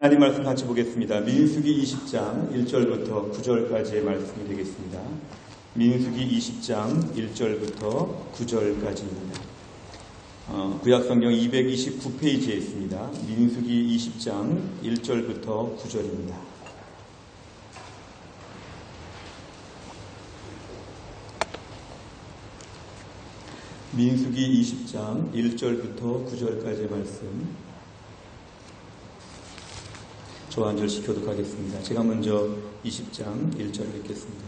하나님 말씀 같이 보겠습니다. 민수기 20장 1절부터 9절까지의 말씀이 되겠습니다. 민수기 20장 1절부터 9절까지입니다. 구약성경 229페이지에 있습니다. 민수기 20장 1절부터 9절입니다. 민수기 20장 1절부터 9절까지의 말씀 저 한 절씩 교독하겠습니다. 제가 먼저 20장 1절 읽겠습니다.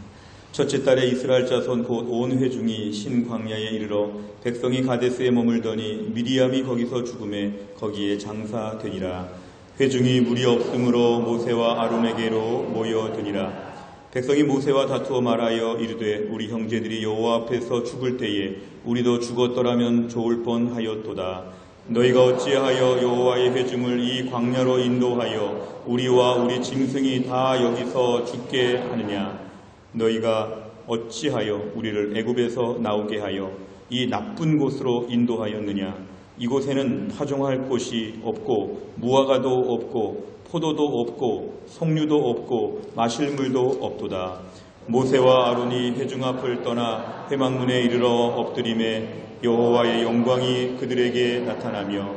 첫째 달에 이스라엘 자손 곧 온 회중이 신 광야에 이르러 백성이 가데스에 머물더니 미리암이 거기서 죽음에 거기에 장사되니라. 회중이 무리 없으므로 모세와 아론에게로 모여드니라. 백성이 모세와 다투어 말하여 이르되 우리 형제들이 여호와 앞에서 죽을 때에 우리도 죽었더라면 좋을 뻔하였도다. 너희가 어찌하여 여호와의 회중을 이 광야로 인도하여 우리와 우리 짐승이 다 여기서 죽게 하느냐? 너희가 어찌하여 우리를 애굽에서 나오게 하여 이 나쁜 곳으로 인도하였느냐? 이곳에는 파종할 곳이 없고 무화과도 없고 포도도 없고 석류도 없고 마실 물도 없도다. 모세와 아론이 회중 앞을 떠나 회막문에 이르러 엎드림에 여호와의 영광이 그들에게 나타나며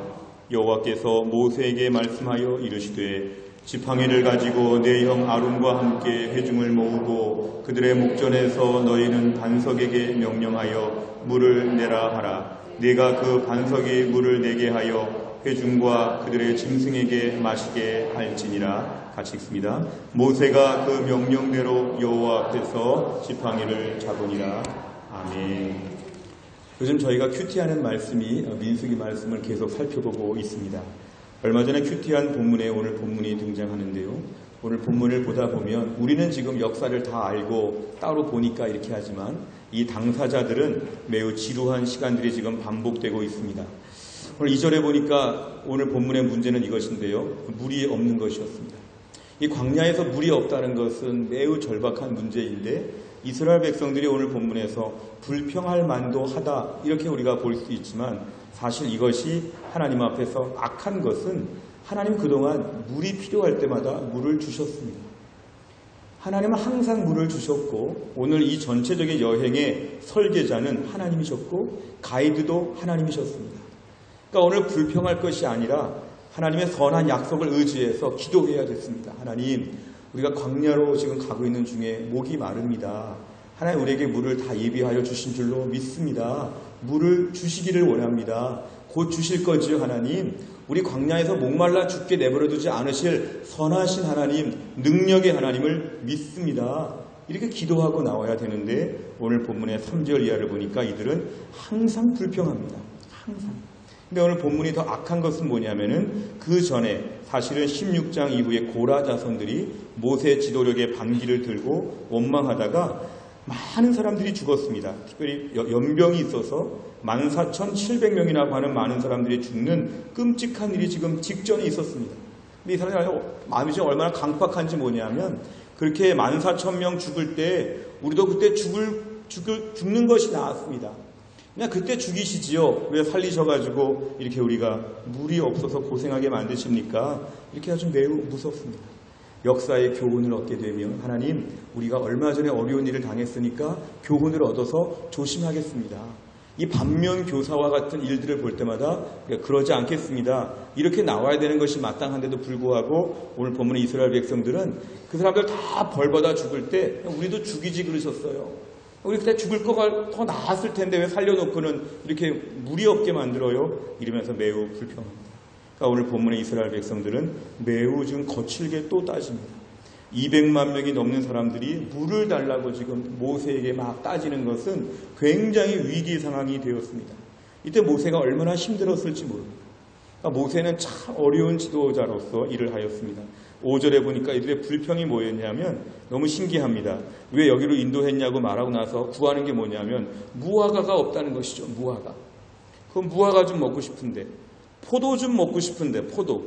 여호와께서 모세에게 말씀하여 이르시되 지팡이를 가지고 내 형 아론과 함께 회중을 모으고 그들의 목전에서 너희는 반석에게 명령하여 물을 내라 하라. 네가 그 반석이 물을 내게 하여 회중과 그들의 짐승에게 마시게 할지니라. 같이 읽습니다. 모세가 그 명령대로 여호와 앞에서 지팡이를 잡으니라. 아멘. 요즘 저희가 큐티하는 말씀이 민수기 말씀을 계속 살펴보고 있습니다. 얼마 전에 큐티한 본문에 오늘 본문이 등장하는데요. 오늘 본문을 보다 보면 우리는 지금 역사를 다 알고 따로 보니까 이렇게 하지만 이 당사자들은 매우 지루한 시간들이 지금 반복되고 있습니다. 오늘 2절에 보니까 오늘 본문의 문제는 이것인데요. 물이 없는 것이었습니다. 이 광야에서 물이 없다는 것은 매우 절박한 문제인데 이스라엘 백성들이 오늘 본문에서 불평할 만도 하다 이렇게 우리가 볼 수 있지만 사실 이것이 하나님 앞에서 악한 것은 하나님 그동안 물이 필요할 때마다 물을 주셨습니다. 하나님은 항상 물을 주셨고 오늘 이 전체적인 여행의 설계자는 하나님이셨고 가이드도 하나님이셨습니다. 그러니까 오늘 불평할 것이 아니라 하나님의 선한 약속을 의지해서 기도해야 됐습니다. 하나님, 우리가 광야로 지금 가고 있는 중에 목이 마릅니다. 하나님 우리에게 물을 다 예비하여 주신 줄로 믿습니다. 물을 주시기를 원합니다. 곧 주실 거지요 하나님. 우리 광야에서 목말라 죽게 내버려두지 않으실 선하신 하나님, 능력의 하나님을 믿습니다. 이렇게 기도하고 나와야 되는데 오늘 본문의 3절 이하를 보니까 이들은 항상 불평합니다. 항상. 근데 오늘 본문이 더 악한 것은 뭐냐면은 그 전에 사실은 16장 이후에 고라 자손들이 모세 지도력의 반기를 들고 원망하다가 많은 사람들이 죽었습니다. 특별히 연병이 있어서 14,700명이라고 하는 많은 사람들이 죽는 끔찍한 일이 지금 직전에 있었습니다. 근데 이 사람들이 마음이 좀 얼마나 강팍한지 뭐냐면 그렇게 14,000명 죽을 때 우리도 그때 죽는 것이 나았습니다. 그냥 그때 죽이시지요. 왜 살리셔가지고 이렇게 우리가 물이 없어서 고생하게 만드십니까? 이렇게 아주 매우 무섭습니다. 역사의 교훈을 얻게 되면 하나님 우리가 얼마 전에 어려운 일을 당했으니까 교훈을 얻어서 조심하겠습니다. 이 반면교사와 같은 일들을 볼 때마다 그러지 않겠습니다. 이렇게 나와야 되는 것이 마땅한데도 불구하고 오늘 본문의 이스라엘 백성들은 그 사람들 다 벌받아 죽을 때 우리도 죽이지 그러셨어요. 우리 그때 죽을 거가 더 나았을 텐데 왜 살려놓고는 이렇게 물이 없게 만들어요? 이러면서 매우 불평합니다. 그러니까 오늘 본문의 이스라엘 백성들은 매우 지금 거칠게 또 따집니다. 200만 명이 넘는 사람들이 물을 달라고 지금 모세에게 막 따지는 것은 굉장히 위기 상황이 되었습니다. 이때 모세가 얼마나 힘들었을지 모릅니다. 그러니까 모세는 참 어려운 지도자로서 일을 하였습니다. 5절에 보니까 이들의 불평이 뭐였냐면 너무 신기합니다. 왜 여기로 인도했냐고 말하고 나서 구하는 게 뭐냐면 무화과가 없다는 것이죠. 무화과. 그럼 무화과 좀 먹고 싶은데 포도 좀 먹고 싶은데 포도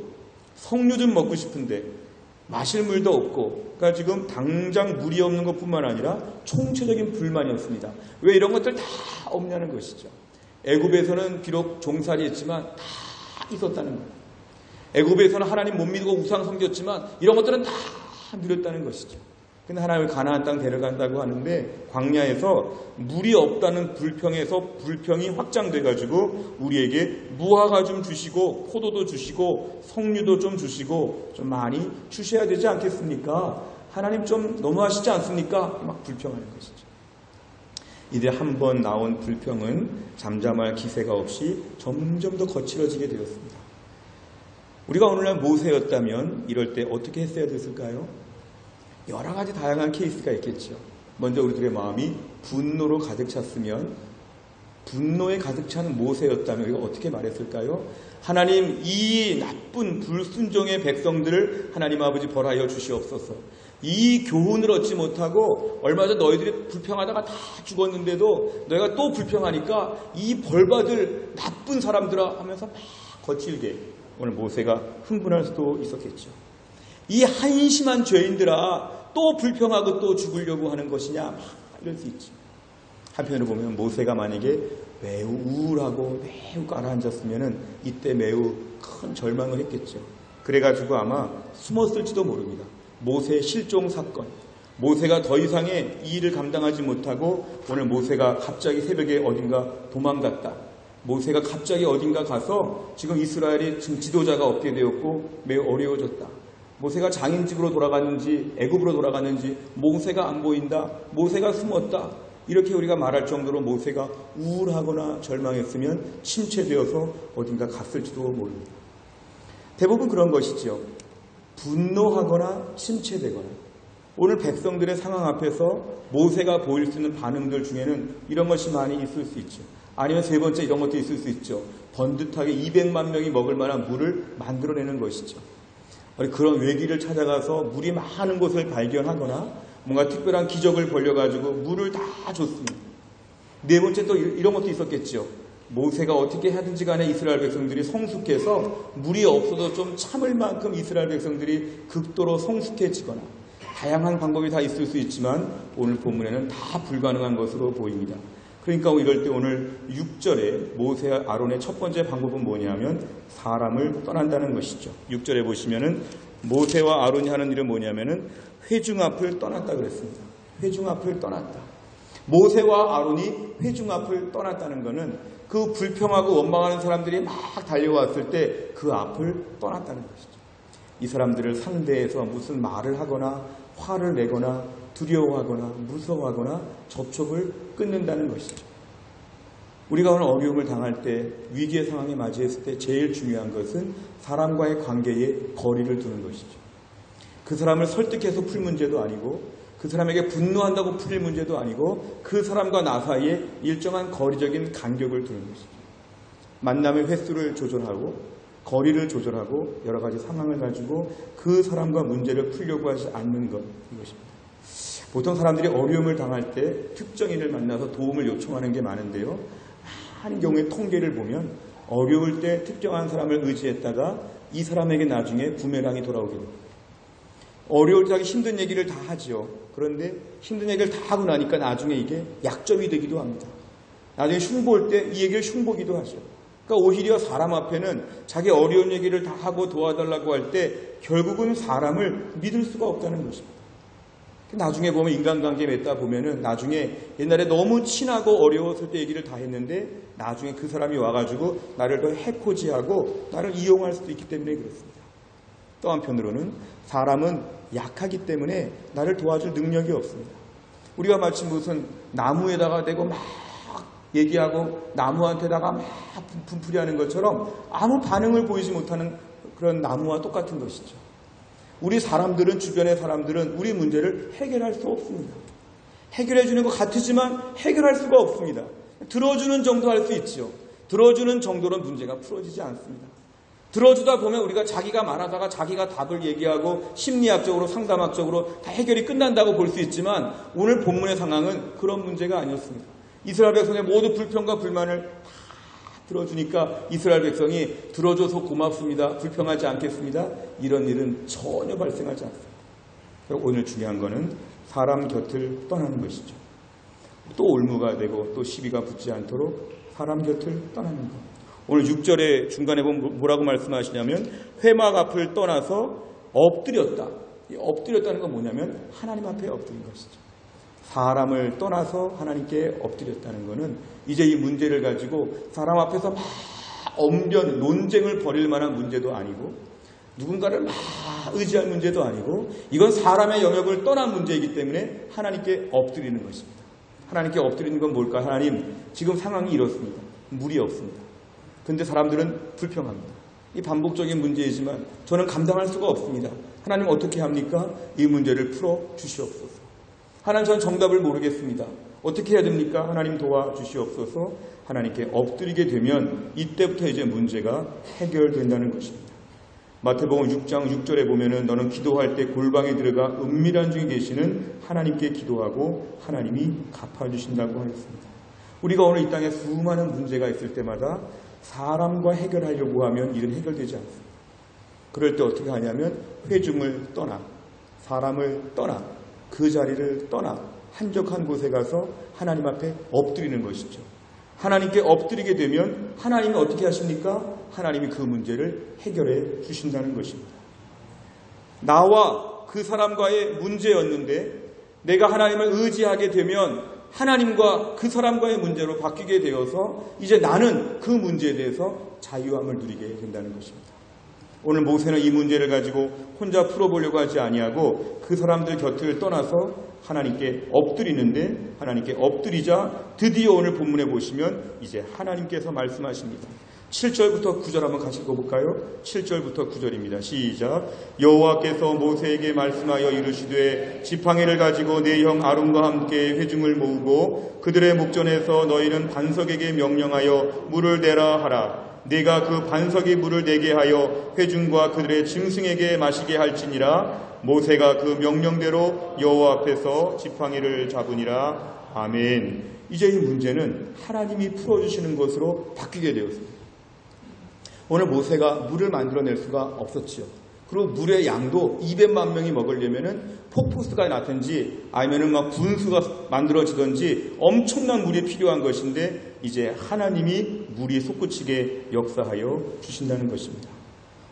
석류 좀 먹고 싶은데 마실 물도 없고 그러니까 지금 당장 물이 없는 것뿐만 아니라 총체적인 불만이었습니다. 왜 이런 것들 다 없냐는 것이죠. 애굽에서는 비록 종살이 했지만 다 있었다는 거예요. 애굽에서는 하나님 못 믿고 우상 섬겼지만 이런 것들은 다 누렸다는 것이죠. 근데 하나님을 가나안 땅 데려간다고 하는데 광야에서 물이 없다는 불평에서 불평이 확장돼가지고 우리에게 무화과 좀 주시고 포도도 주시고 석류도 좀 주시고 좀 많이 주셔야 되지 않겠습니까? 하나님 좀 너무하시지 않습니까? 막 불평하는 것이죠. 이들 한 번 나온 불평은 잠잠할 기세가 없이 점점 더 거칠어지게 되었습니다. 우리가 오늘날 모세였다면 이럴 때 어떻게 했어야 됐을까요? 여러 가지 다양한 케이스가 있겠죠. 먼저 우리들의 마음이 분노로 가득 찼으면, 분노에 가득 찬 모세였다면 우리가 어떻게 말했을까요? 하나님, 이 나쁜 불순종의 백성들을 하나님 아버지 벌하여 주시옵소서. 이 교훈을 얻지 못하고 얼마 전 너희들이 불평하다가 다 죽었는데도 너희가 또 불평하니까 이 벌받을 나쁜 사람들아 하면서 막 거칠게 오늘 모세가 흥분할 수도 있었겠죠. 이 한심한 죄인들아, 또 불평하고 또 죽으려고 하는 것이냐, 막 이럴 수 있죠. 한편으로 보면 모세가 만약에 매우 우울하고 매우 가라앉았으면 이때 매우 큰 절망을 했겠죠. 그래가지고 아마 숨었을지도 모릅니다. 모세의 실종 사건, 모세가 더 이상의 이 일을 감당하지 못하고 오늘 모세가 갑자기 새벽에 어딘가 도망갔다. 모세가 갑자기 어딘가 가서 지금 이스라엘이 지금 지도자가 없게 되었고 매우 어려워졌다. 모세가 장인집으로 돌아갔는지 애굽으로 돌아갔는지 모세가 안 보인다. 모세가 숨었다. 이렇게 우리가 말할 정도로 모세가 우울하거나 절망했으면 침체되어서 어딘가 갔을지도 모릅니다. 대부분 그런 것이지요. 분노하거나 침체되거나. 오늘 백성들의 상황 앞에서 모세가 보일 수 있는 반응들 중에는 이런 것이 많이 있을 수 있죠. 아니면 세 번째 이런 것도 있을 수 있죠. 번듯하게 200만 명이 먹을 만한 물을 만들어내는 것이죠. 그런 외길을 찾아가서 물이 많은 곳을 발견하거나 뭔가 특별한 기적을 벌려가지고 물을 다 줬습니다. 네 번째 또 이런 것도 있었겠죠. 모세가 어떻게 하든지 간에 이스라엘 백성들이 성숙해서 물이 없어도 좀 참을 만큼 이스라엘 백성들이 극도로 성숙해지거나 다양한 방법이 다 있을 수 있지만 오늘 본문에는 다 불가능한 것으로 보입니다. 그러니까 이럴 때 오늘 6절에 모세와 아론의 첫 번째 방법은 뭐냐면 사람을 떠난다는 것이죠. 6절에 보시면은 모세와 아론이 하는 일은 뭐냐면은 회중 앞을 떠났다 그랬습니다. 회중 앞을 떠났다. 모세와 아론이 회중 앞을 떠났다는 것은 그 불평하고 원망하는 사람들이 막 달려왔을 때 그 앞을 떠났다는 것이죠. 이 사람들을 상대해서 무슨 말을 하거나 화를 내거나 두려워하거나 무서워하거나 접촉을 끊는다는 것이죠. 우리가 오늘 어려움을 당할 때 위기의 상황에 맞이했을 때 제일 중요한 것은 사람과의 관계에 거리를 두는 것이죠. 그 사람을 설득해서 풀 문제도 아니고 그 사람에게 분노한다고 풀릴 문제도 아니고 그 사람과 나 사이에 일정한 거리적인 간격을 두는 것이죠. 만남의 횟수를 조절하고 거리를 조절하고 여러 가지 상황을 가지고 그 사람과 문제를 풀려고 하지 않는 것, 이것입니다. 보통 사람들이 어려움을 당할 때 특정인을 만나서 도움을 요청하는 게 많은데요. 많은 경우에 통계를 보면 어려울 때 특정한 사람을 의지했다가 이 사람에게 나중에 부메랑이 돌아오게 됩니다. 어려울 때 하기 힘든 얘기를 다 하죠. 그런데 힘든 얘기를 다 하고 나니까 나중에 이게 약점이 되기도 합니다. 나중에 흉보일 때 이 얘기를 흉보기도 하죠. 그러니까 오히려 사람 앞에는 자기 어려운 얘기를 다 하고 도와달라고 할 때 결국은 사람을 믿을 수가 없다는 것입니다. 나중에 보면 인간관계에 맺다 보면은 나중에 옛날에 너무 친하고 어려웠을 때 얘기를 다 했는데 나중에 그 사람이 와가지고 나를 더 해코지하고 나를 이용할 수도 있기 때문에 그렇습니다. 또 한편으로는 사람은 약하기 때문에 나를 도와줄 능력이 없습니다. 우리가 마치 무슨 나무에다가 대고 막 얘기하고 나무한테다가 막 분풀이하는 것처럼 아무 반응을 보이지 못하는 그런 나무와 똑같은 것이죠. 우리 사람들은, 주변의 사람들은 우리 문제를 해결할 수 없습니다. 해결해 주는 것 같으지만 해결할 수가 없습니다. 들어주는 정도 할 수 있죠. 들어주는 정도로는 문제가 풀어지지 않습니다. 들어주다 보면 우리가 자기가 말하다가 자기가 답을 얘기하고 심리학적으로 상담학적으로 다 해결이 끝난다고 볼 수 있지만 오늘 본문의 상황은 그런 문제가 아니었습니다. 이스라엘 백성의 모든 불평과 불만을 다 들어주니까 이스라엘 백성이 들어줘서 고맙습니다. 불평하지 않겠습니다. 이런 일은 전혀 발생하지 않습니다. 오늘 중요한 거는 사람 곁을 떠나는 것이죠. 또 올무가 되고 또 시비가 붙지 않도록 사람 곁을 떠나는 것. 오늘 6절의 중간에 보면 뭐라고 말씀하시냐면 회막 앞을 떠나서 엎드렸다. 이 엎드렸다는 건 뭐냐면 하나님 앞에 엎드린 것이죠. 사람을 떠나서 하나님께 엎드렸다는 것은 이제 이 문제를 가지고 사람 앞에서 막 엄변, 논쟁을 벌일 만한 문제도 아니고 누군가를 막 의지할 문제도 아니고 이건 사람의 영역을 떠난 문제이기 때문에 하나님께 엎드리는 것입니다. 하나님께 엎드리는 건 뭘까? 하나님, 지금 상황이 이렇습니다. 물이 없습니다. 그런데 사람들은 불평합니다. 이 반복적인 문제이지만 저는 감당할 수가 없습니다. 하나님 어떻게 합니까? 이 문제를 풀어 주시옵소서. 하나님, 저는 정답을 모르겠습니다. 어떻게 해야 됩니까? 하나님 도와주시옵소서. 하나님께 엎드리게 되면 이때부터 이제 문제가 해결된다는 것입니다. 마태복음 6장 6절에 보면은 너는 기도할 때 골방에 들어가 은밀한 중에 계시는 하나님께 기도하고 하나님이 갚아주신다고 하였습니다. 우리가 오늘 이 땅에 수많은 문제가 있을 때마다 사람과 해결하려고 하면 일은 해결되지 않습니다. 그럴 때 어떻게 하냐면 회중을 떠나, 사람을 떠나, 그 자리를 떠나 한적한 곳에 가서 하나님 앞에 엎드리는 것이죠. 하나님께 엎드리게 되면 하나님이 어떻게 하십니까? 하나님이 그 문제를 해결해 주신다는 것입니다. 나와 그 사람과의 문제였는데 내가 하나님을 의지하게 되면 하나님과 그 사람과의 문제로 바뀌게 되어서 이제 나는 그 문제에 대해서 자유함을 누리게 된다는 것입니다. 오늘 모세는 이 문제를 가지고 혼자 풀어보려고 하지 아니하고 그 사람들 곁을 떠나서 하나님께 엎드리는데 하나님께 엎드리자 드디어 오늘 본문에 보시면 이제 하나님께서 말씀하십니다. 7절부터 9절 한번 같이 읽어볼까요? 7절부터 9절입니다. 시작. 여호와께서 모세에게 말씀하여 이르시되 지팡이를 가지고 네 형 아론과 함께 회중을 모으고 그들의 목전에서 너희는 반석에게 명령하여 물을 내라 하라. 네가 그 반석이 물을 내게 하여 회중과 그들의 짐승에게 마시게 할지니라. 모세가 그 명령대로 여호와 앞에서 지팡이를 잡으니라. 아멘. 이제 이 문제는 하나님이 풀어주시는 것으로 바뀌게 되었습니다. 오늘 모세가 물을 만들어낼 수가 없었지요. 그리고 물의 양도 200만 명이 먹으려면은 폭포수가 나든지 아니면은 막 분수가 만들어지든지 엄청난 물이 필요한 것인데 이제 하나님이 물이 솟구치게 역사하여 주신다는 것입니다.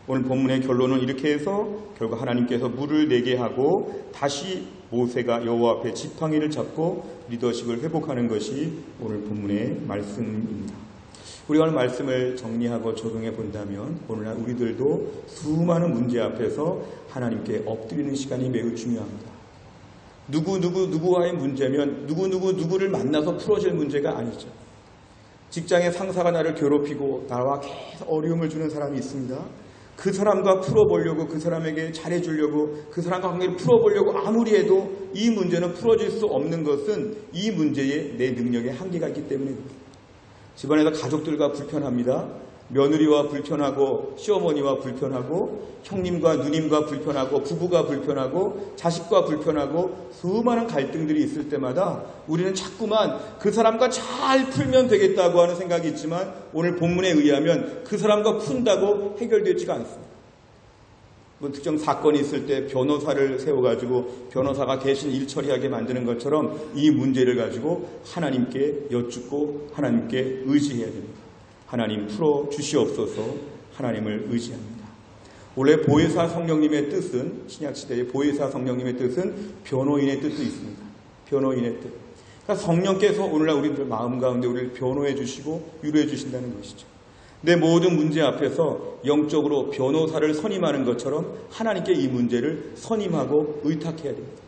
오늘 본문의 결론은 이렇게 해서 결국 하나님께서 물을 내게 하고 다시 모세가 여호와 앞에 지팡이를 잡고 리더십을 회복하는 것이 오늘 본문의 말씀입니다. 우리가 오늘 말씀을 정리하고 적용해 본다면 오늘날 우리들도 수많은 문제 앞에서 하나님께 엎드리는 시간이 매우 중요합니다. 누구와의 문제면 누구를 만나서 풀어질 문제가 아니죠. 직장의 상사가 나를 괴롭히고 나와 계속 어려움을 주는 사람이 있습니다. 그 사람과 풀어보려고 그 사람에게 잘해주려고 그 사람과 관계를 풀어보려고 아무리 해도 이 문제는 풀어질 수 없는 것은 이 문제에 내 능력에 한계가 있기 때문입니다. 집안에서 가족들과 불편합니다. 며느리와 불편하고 시어머니와 불편하고 형님과 누님과 불편하고 부부가 불편하고 자식과 불편하고 수많은 갈등들이 있을 때마다 우리는 자꾸만 그 사람과 잘 풀면 되겠다고 하는 생각이 있지만 오늘 본문에 의하면 그 사람과 푼다고 해결되지가 않습니다. 특정 사건이 있을 때 변호사를 세워가지고 변호사가 대신 일 처리하게 만드는 것처럼 이 문제를 가지고 하나님께 여쭙고 하나님께 의지해야 됩니다. 하나님 풀어 주시옵소서. 하나님을 의지합니다. 원래 보혜사 성령님의 뜻은 신약시대의 보혜사 성령님의 뜻은 변호인의 뜻도 있습니다. 변호인의 뜻. 그러니까 성령께서 오늘날 우리들 마음 가운데 우리를 변호해 주시고 위로해 주신다는 것이죠. 내 모든 문제 앞에서 영적으로 변호사를 선임하는 것처럼 하나님께 이 문제를 선임하고 의탁해야 됩니다.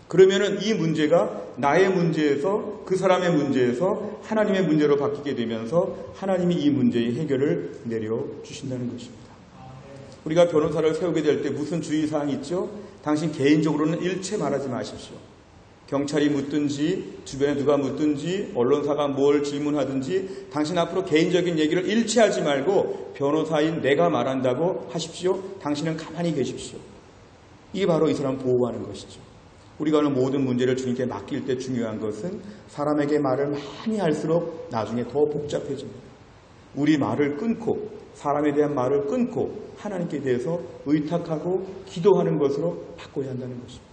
그러면은 이 문제가 나의 문제에서 그 사람의 문제에서 하나님의 문제로 바뀌게 되면서 하나님이 이 문제의 해결을 내려주신다는 것입니다. 우리가 변호사를 세우게 될 때 무슨 주의사항이 있죠? 당신 개인적으로는 일체 말하지 마십시오. 경찰이 묻든지 주변에 누가 묻든지 언론사가 뭘 질문하든지 당신 앞으로 개인적인 얘기를 일체 하지 말고 변호사인 내가 말한다고 하십시오. 당신은 가만히 계십시오. 이게 바로 이 사람 보호하는 것이죠. 우리가 오늘 모든 문제를 주님께 맡길 때 중요한 것은 사람에게 말을 많이 할수록 나중에 더 복잡해집니다. 우리 말을 끊고 사람에 대한 말을 끊고 하나님께 대해서 의탁하고 기도하는 것으로 바꿔야 한다는 것입니다.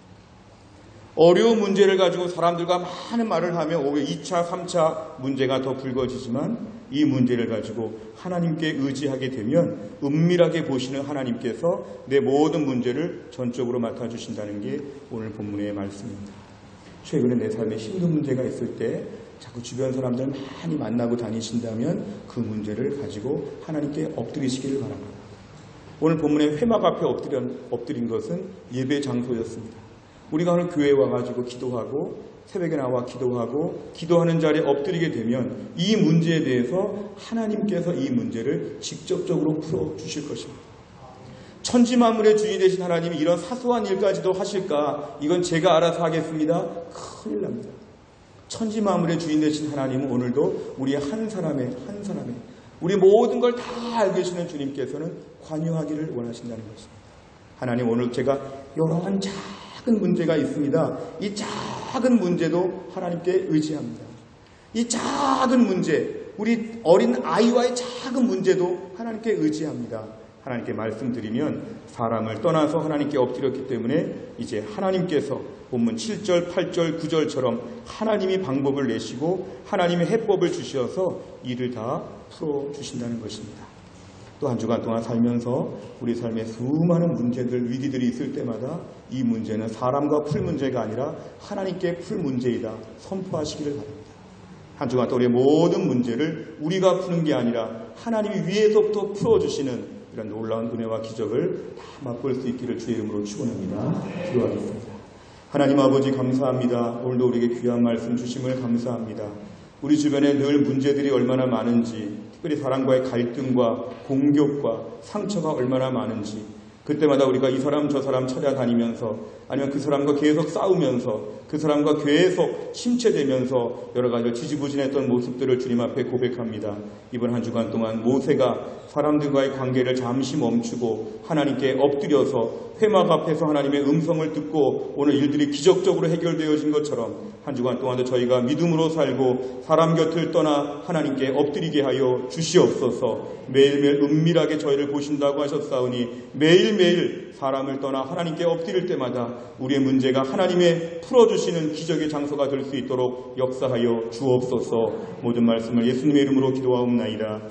어려운 문제를 가지고 사람들과 많은 말을 하면 오히려 2차, 3차 문제가 더 불거지지만 이 문제를 가지고 하나님께 의지하게 되면 은밀하게 보시는 하나님께서 내 모든 문제를 전적으로 맡아주신다는 게 오늘 본문의 말씀입니다. 최근에 내 삶에 힘든 문제가 있을 때 자꾸 주변 사람들 많이 만나고 다니신다면 그 문제를 가지고 하나님께 엎드리시기를 바랍니다. 오늘 본문에 회막 앞에 엎드린 것은 예배 장소였습니다. 우리가 오늘 교회에 와가지고 기도하고 새벽에 나와 기도하고 기도하는 자리에 엎드리게 되면 이 문제에 대해서 하나님께서 이 문제를 직접적으로 풀어주실 것입니다. 천지만물의 주인이 되신 하나님이 이런 사소한 일까지도 하실까? 이건 제가 알아서 하겠습니다. 큰일 납니다. 천지만물의 주인 되신 하나님은 오늘도 우리 한 사람의 우리 모든 걸 다 알고 계시는 주님께서는 관여하기를 원하신다는 것입니다. 하나님, 오늘 제가 이런 작은 문제가 있습니다. 이 작은 문제도 하나님께 의지합니다. 이 작은 문제, 우리 어린 아이와의 작은 문제도 하나님께 의지합니다. 하나님께 말씀드리면 사람을 떠나서 하나님께 엎드렸기 때문에 이제 하나님께서 본문 7절, 8절, 9절처럼 하나님이 방법을 내시고 하나님의 해법을 주셔서 일을 다 풀어주신다는 것입니다. 또 한 주간 동안 살면서 우리 삶에 수많은 문제들, 위기들이 있을 때마다 이 문제는 사람과 풀 문제가 아니라 하나님께 풀 문제이다 선포하시기를 바랍니다. 한 주간 동안 우리의 모든 문제를 우리가 푸는 게 아니라 하나님이 위에서부터 풀어주시는 이런 놀라운 은혜와 기적을 다 맛볼 수 있기를 주의 이름으로 축원합니다. 기도하겠습니다. 하나님 아버지 감사합니다. 오늘도 우리에게 귀한 말씀 주심을 감사합니다. 우리 주변에 늘 문제들이 얼마나 많은지, 특별히 사람과의 갈등과 공격과 상처가 얼마나 많은지, 그때마다 우리가 이 사람 저 사람 찾아다니면서 아니면 그 사람과 계속 싸우면서 그 사람과 계속 침체되면서 여러 가지로 지지부진했던 모습들을 주님 앞에 고백합니다. 이번 한 주간 동안 모세가 사람들과의 관계를 잠시 멈추고 하나님께 엎드려서 회막 앞에서 하나님의 음성을 듣고 오늘 일들이 기적적으로 해결되어진 것처럼 한 주간 동안도 저희가 믿음으로 살고 사람 곁을 떠나 하나님께 엎드리게 하여 주시옵소서. 매일매일 은밀하게 저희를 보신다고 하셨사오니 매일매일 사람을 떠나 하나님께 엎드릴 때마다 우리의 문제가 하나님의 풀어주시는 기적의 장소가 될 수 있도록 역사하여 주옵소서. 모든 말씀을 예수님의 이름으로 기도하옵나이다.